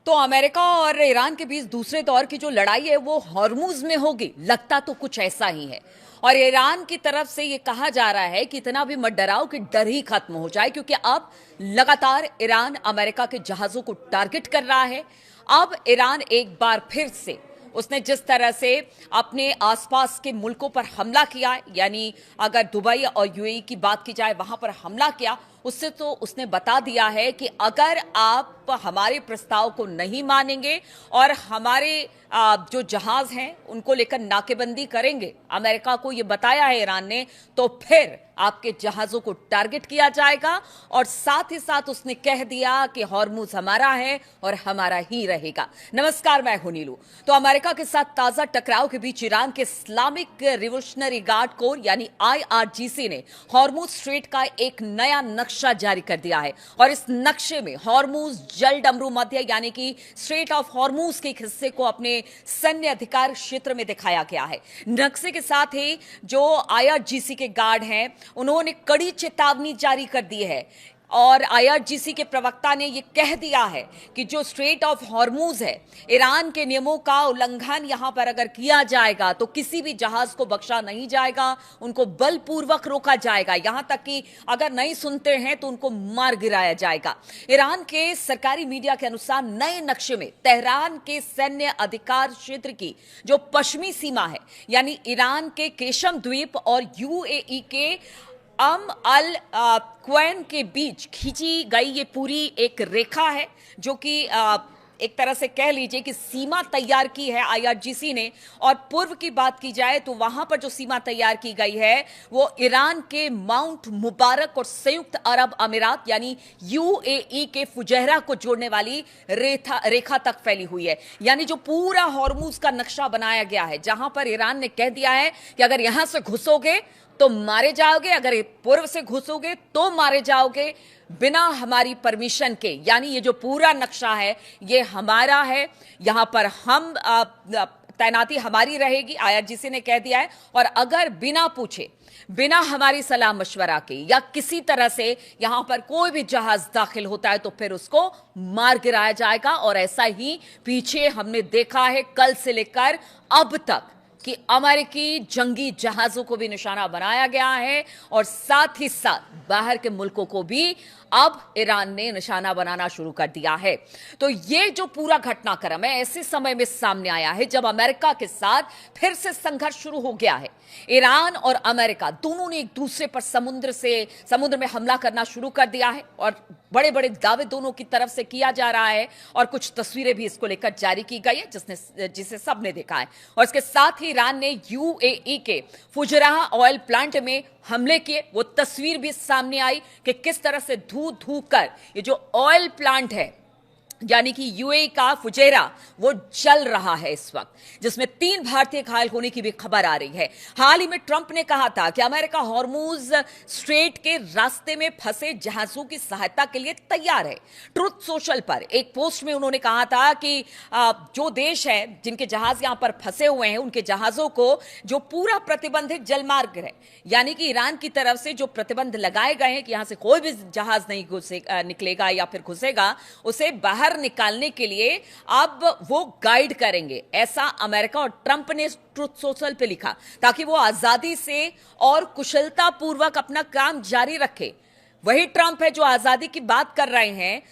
तो अमेरिका और ईरान के बीच दूसरे दौर की जो लड़ाई है वो हॉर्मुज में होगी, लगता तो कुछ ऐसा ही है। और ईरान की तरफ से ये कहा जा रहा है कि इतना भी मत डराओ कि डर ही खत्म हो जाए, क्योंकि अब लगातार ईरान अमेरिका के जहाजों को टारगेट कर रहा है। अब ईरान एक बार फिर से उसने जिस तरह से अपने आसपास के मुल्कों पर हमला किया, यानी अगर दुबई और यूएई की बात की जाए वहां पर हमला किया, उससे तो उसने बता दिया है कि अगर आप हमारे प्रस्ताव को नहीं मानेंगे और हमारे जो जहाज हैं उनको लेकर नाकेबंदी करेंगे, अमेरिका को यह बताया है ईरान ने, तो फिर आपके जहाजों को टारगेट किया जाएगा। और साथ ही साथ उसने कह दिया कि हॉर्मुज हमारा है और हमारा ही रहेगा। नमस्कार, मैं हूं नीलू। तो अमेरिका के साथ ताजा टकराव के बीच ईरान के इस्लामिक रिवोल्यूशनरी गार्ड कोर यानी आईआरजीसी ने हॉर्मुज स्ट्रेट का एक नया नक्शा जारी कर दिया है। और इस नक्शे में हॉर्मुज जल डमरू मध्य यानी कि स्ट्रेट ऑफ हॉर्मुज के एक हिस्से को अपने सैन्य अधिकार क्षेत्र में दिखाया गया है। नक्शे के साथ ही जो आईआरजीसी के गार्ड हैं उन्होंने कड़ी चेतावनी जारी कर दी है। और आईआरजीसी के प्रवक्ता ने यह कह दिया है कि जो स्ट्रेट ऑफ हॉर्मुज है, ईरान के नियमों का उल्लंघन यहां पर अगर किया जाएगा तो किसी भी जहाज को बख्शा नहीं जाएगा, उनको बलपूर्वक रोका जाएगा, यहां तक कि अगर नहीं सुनते हैं तो उनको मार गिराया जाएगा। ईरान के सरकारी मीडिया के अनुसार नए नक्शे में तेहरान के सैन्य अधिकार क्षेत्र की जो पश्चिमी सीमा है, यानी ईरान के केशम द्वीप और यूएई के अल क्वैन के बीच खींची गई ये पूरी एक रेखा है, जो कि एक तरह से कह लीजिए कि सीमा तैयार की है आईआरजीसी ने। और पूर्व की बात की जाए तो वहां पर जो सीमा तैयार की गई है वो ईरान के माउंट मुबारक और संयुक्त अरब अमीरात यानी यूएई के फुजैरा को जोड़ने वाली रेखा तक फैली हुई है। यानी जो पूरा हॉर्मुज का नक्शा बनाया गया है, जहां पर ईरान ने कह दिया है कि अगर यहां से घुसोगे तो मारे जाओगे, अगर पूर्व से घुसोगे तो मारे जाओगे, बिना हमारी परमिशन के। यानी ये जो पूरा नक्शा है ये हमारा है, यहां पर हम तैनाती हमारी रहेगी, आईआरजीसी ने कह दिया है। और अगर बिना पूछे, बिना हमारी सलाह मशवरा के या किसी तरह से यहां पर कोई भी जहाज दाखिल होता है तो फिर उसको मार गिराया जाएगा। और ऐसा ही पीछे हमने देखा है कल से लेकर अब तक कि अमेरिकी जंगी जहाजों को भी निशाना बनाया गया है और साथ ही साथ बाहर के मुल्कों को भी अब ईरान ने निशाना बनाना शुरू कर दिया है। तो ये जो पूरा घटनाक्रम है ऐसे समय में सामने आया है जब अमेरिका के साथ फिर से संघर्ष शुरू हो गया है। ईरान और अमेरिका दोनों ने एक दूसरे पर समुद्र में हमला करना शुरू कर दिया है और बड़े बड़े दावे दोनों की तरफ से किया जा रहा है। और कुछ तस्वीरें भी इसको लेकर जारी की गई है जिसे सबने देखा है। और इसके साथ ही ईरान ने यूएई के फुजैरा ऑयल प्लांट में हमले किए। वो तस्वीर भी सामने आई कि किस तरह से धू धू कर ये जो ऑयल प्लांट है यानी कि यूएई का फुजैरा वो जल रहा है इस वक्त, जिसमें 3 भारतीय घायल होने की भी खबर आ रही है। हाल ही में ट्रंप ने कहा था कि अमेरिका हॉर्मुज स्ट्रेट के रास्ते में फंसे जहाजों की सहायता के लिए तैयार है। ट्रुथ सोशल पर एक पोस्ट में उन्होंने कहा था कि जो देश है जिनके जहाज यहां पर फंसे हुए हैं उनके जहाजों को जो पूरा प्रतिबंधित जलमार्ग है, यानी कि ईरान की तरफ से जो प्रतिबंध लगाए गए हैं कि यहां से कोई भी जहाज नहीं निकलेगा या फिर घुसेगा, उसे बाहर निकालने के लिए अब वो गाइड करेंगे। ऐसा अमेरिका और ट्रंप ने ट्रुथ सोशल पे लिखा ताकि वो आजादी से और कुशलता पूर्वक अपना काम जारी रखे। वही ट्रंप है जो आजादी की बात कर रहे हैं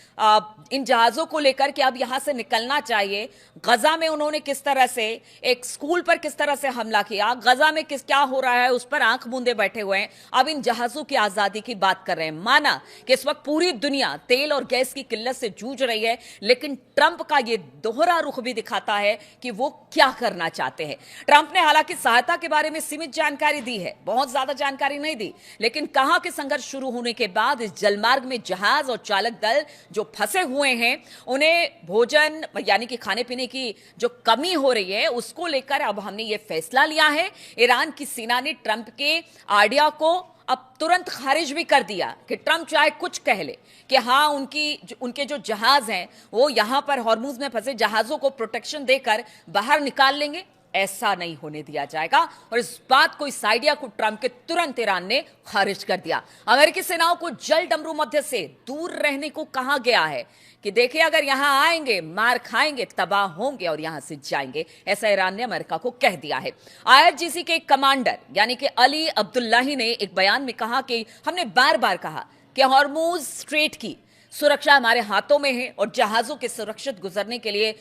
इन जहाजों को लेकर कि अब यहां से निकलना चाहिए। गजा में उन्होंने किस तरह से एक स्कूल पर किस तरह से हमला किया, गजा में क्या हो रहा है उस पर आंख मूंदे बैठे हुए हैं। अब इन जहाजों की आजादी की बात कर रहे हैं। माना कि इस वक्त पूरी दुनिया तेल और गैस की किल्लत से जूझ रही है, लेकिन ट्रंप का यह दोहरा रुख भी दिखाता है कि वो क्या करना चाहते हैं। ट्रंप ने हालांकि सहायता के बारे में सीमित जानकारी दी है, बहुत ज्यादा जानकारी नहीं दी, लेकिन कहा कि संघर्ष शुरू होने के बाद इस जलमार्ग में जहाज और चालक दल जो फंसे हुए हैं उन्हें भोजन यानी कि खाने पीने की जो कमी हो रही है उसको लेकर अब हमने ये फैसला लिया है। ईरान की सेना ने ट्रंप के आइडिया को अब तुरंत खारिज भी कर दिया कि ट्रंप चाहे कुछ कह ले कि हाँ उनके जो जहाज हैं वो यहां पर हॉर्मुज में फंसे जहाजों को प्रोटेक्शन देकर बाहर निकाल लेंगे। ऐसा नहीं होने दिया जाएगा। और इस बात को, इस आइडिया को ट्रंप के तुरंत ईरान ने खारिज कर दिया। अमेरिकी सेनाओं को जल डमरू मध्य से दूर रहने को कहा गया है कि देखिए, अगर यहां आएंगे मार खाएंगे, तबाह होंगे और यहां से जाएंगे, ऐसा ईरान ने अमेरिका को कह दिया है। आईआरजीसी के कमांडर यानी कि अली अब्दुल्लाही ने एक बयान में कहा कि हमने बार बार कहा कि हॉर्मुज स्ट्रेट की सुरक्षा हमारे हाथों में है और जहाजों के सुरक्षित गुजरने के लिए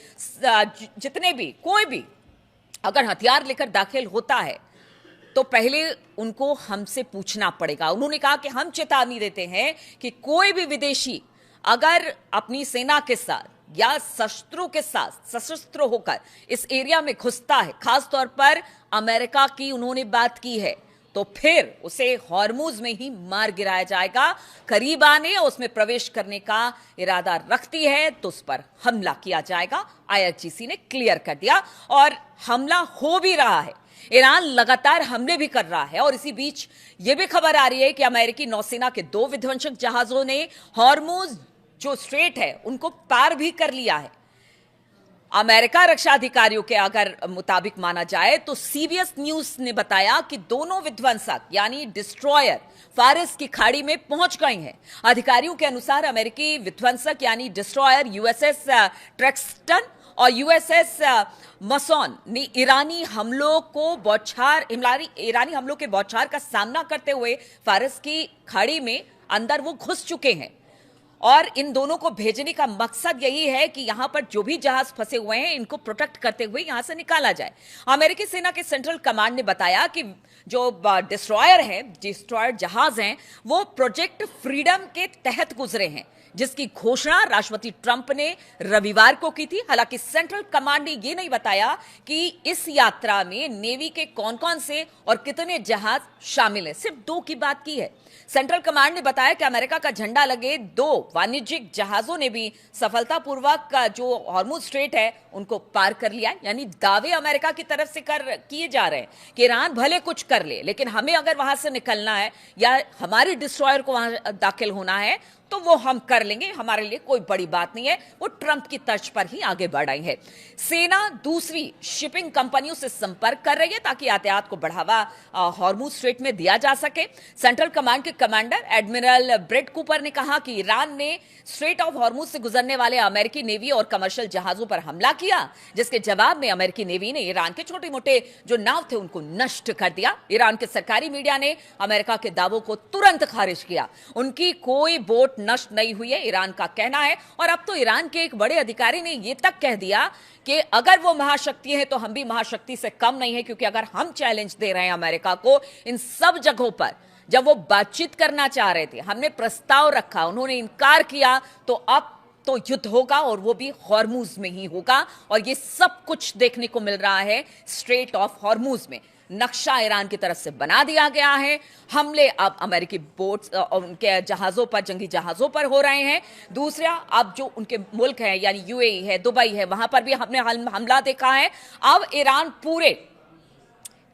जितने भी, कोई भी अगर हथियार लेकर दाखिल होता है तो पहले उनको हमसे पूछना पड़ेगा। उन्होंने कहा कि हम चेतावनी देते हैं कि कोई भी विदेशी अगर अपनी सेना के साथ या शस्त्रों के साथ सशस्त्र होकर इस एरिया में घुसता है, खासतौर पर अमेरिका की उन्होंने बात की है, तो फिर उसे हॉर्मुज में ही मार गिराया जाएगा। करीब आने और उसमें प्रवेश करने का इरादा रखती है तो उस पर हमला किया जाएगा। आईआरजीसी ने क्लियर कर दिया और हमला हो भी रहा है। ईरान लगातार हमले भी कर रहा है और इसी बीच यह भी खबर आ रही है कि अमेरिकी नौसेना के 2 विध्वंसक जहाजों ने हॉर्मुज जो स्ट्रेट है उनको पार भी कर लिया है। अमेरिका रक्षा अधिकारियों के अगर मुताबिक माना जाए तो सीबीएस न्यूज ने बताया कि दोनों विध्वंसक यानी डिस्ट्रॉयर फारिस की खाड़ी में पहुंच गए हैं। अधिकारियों के अनुसार अमेरिकी विध्वंसक यानी डिस्ट्रॉयर यूएसएस ट्रेक्सटन और यूएसएस मसौन ने ईरानी हमलों के बौछार का सामना करते हुए फारिस की खाड़ी में अंदर वो घुस चुके हैं और इन दोनों को भेजने का मकसद यही है कि यहां पर जो भी जहाज फंसे हुए हैं इनको प्रोटेक्ट करते हुए यहां से निकाला जाए। अमेरिकी सेना के सेंट्रल कमांड ने बताया कि जो डिस्ट्रॉयर जहाज हैं वो प्रोजेक्ट फ्रीडम के तहत गुजरे हैं, जिसकी घोषणा राष्ट्रपति ट्रंप ने रविवार को की थी। हालांकि सेंट्रल कमांड ने यह नहीं बताया कि इस यात्रा में नेवी के कौन-कौन से और कितने जहाज शामिल हैं, सिर्फ 2 की बात की है। सेंट्रल कमांड ने बताया कि अमेरिका का झंडा लगे 2 वाणिज्यिक जहाजों ने भी सफलतापूर्वक जो हॉर्मुज स्ट्रेट है उनको पार कर लिया। यानी दावे अमेरिका की तरफ से किए जा रहे हैं कि ईरान भले कुछ कर ले, लेकिन हमें अगर वहां से निकलना है या हमारे डिस्ट्रॉयर को वहां दाखिल होना है तो वो हम कर लेंगे, हमारे लिए कोई बड़ी बात नहीं है। वो ट्रंप की तर्ज पर ही आगे बढ़ रही है। सेना दूसरी शिपिंग कंपनियों से संपर्क कर रही है ताकि यातायात को बढ़ावा हॉर्मुज स्ट्रेट में दिया जा सके। सेंट्रल कमांड के कमांडर एडमिरल ब्रेट कूपर ने कहा कि ईरान ने स्ट्रेट ऑफ हॉर्मुज से गुजरने वाले अमेरिकी नेवी और कमर्शियल जहाजों पर हमला किया, जिसके जवाब में अमेरिकी नेवी ने ईरान के छोटे मोटे जो नाव थे उनको नष्ट कर दिया। ईरान के सरकारी मीडिया ने अमेरिका के दावों को तुरंत खारिज किया। उनकी कोई बोट नष्ट नहीं हुई है, ईरान का कहना है। और अब तो ईरान के एक बड़े अधिकारी ने यह तक कह दिया कि अगर वो महाशक्ति है तो हम भी महाशक्ति से कम नहीं है, क्योंकि अगर हम चैलेंज दे रहे हैं अमेरिका को इन सब जगहों पर, जब वो बातचीत करना चाह रहे थे, हमने प्रस्ताव रखा, उन्होंने इनकार किया, तो अब तो युद्ध होगा और वो भी हॉर्मुज में ही होगा। और ये सब कुछ देखने को मिल रहा है स्ट्रेट ऑफ हॉर्मुज में। नक्शा ईरान की तरफ से बना दिया गया है। हमले अब अमेरिकी बोट्स और उनके जहाजों पर, जंगी जहाजों पर हो रहे हैं। दूसरा, अब जो उनके मुल्क है यानी यूएई है, दुबई है, वहां पर भी हमने हमला देखा है। अब ईरान पूरे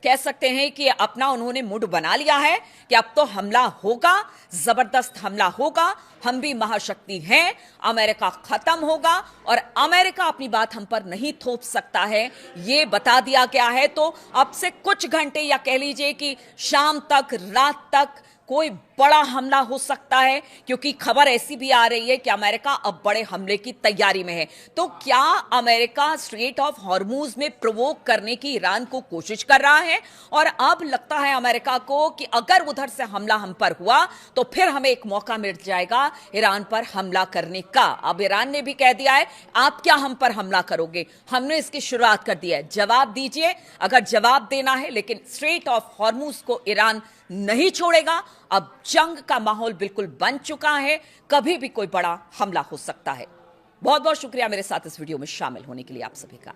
कह सकते हैं कि अपना उन्होंने मूड बना लिया है कि अब तो हमला होगा, जबरदस्त हमला होगा, हम भी महाशक्ति हैं, अमेरिका खत्म होगा और अमेरिका अपनी बात हम पर नहीं थोप सकता है, ये बता दिया गया है। तो अब से कुछ घंटे या कह लीजिए कि शाम तक, रात तक कोई बड़ा हमला हो सकता है, क्योंकि खबर ऐसी भी आ रही है कि अमेरिका अब बड़े हमले की तैयारी में है। तो क्या अमेरिका स्ट्रेट ऑफ हॉर्मुज में प्रोवोक करने की ईरान को कोशिश कर रहा है? और अब लगता है अमेरिका को कि अगर उधर से हमला हम पर हुआ तो फिर हमें एक मौका मिल जाएगा ईरान पर हमला करने का। अब ईरान ने भी कह दिया है, आप क्या हम पर हमला करोगे? हमने इसकी शुरुआत कर दी है, जवाब दीजिए अगर जवाब देना है। लेकिन स्ट्रेट ऑफ हॉर्मुज को ईरान नहीं छोड़ेगा। अब जंग का माहौल बिल्कुल बन चुका है, कभी भी कोई बड़ा हमला हो सकता है। बहुत बहुत शुक्रिया मेरे साथ इस वीडियो में शामिल होने के लिए आप सभी का।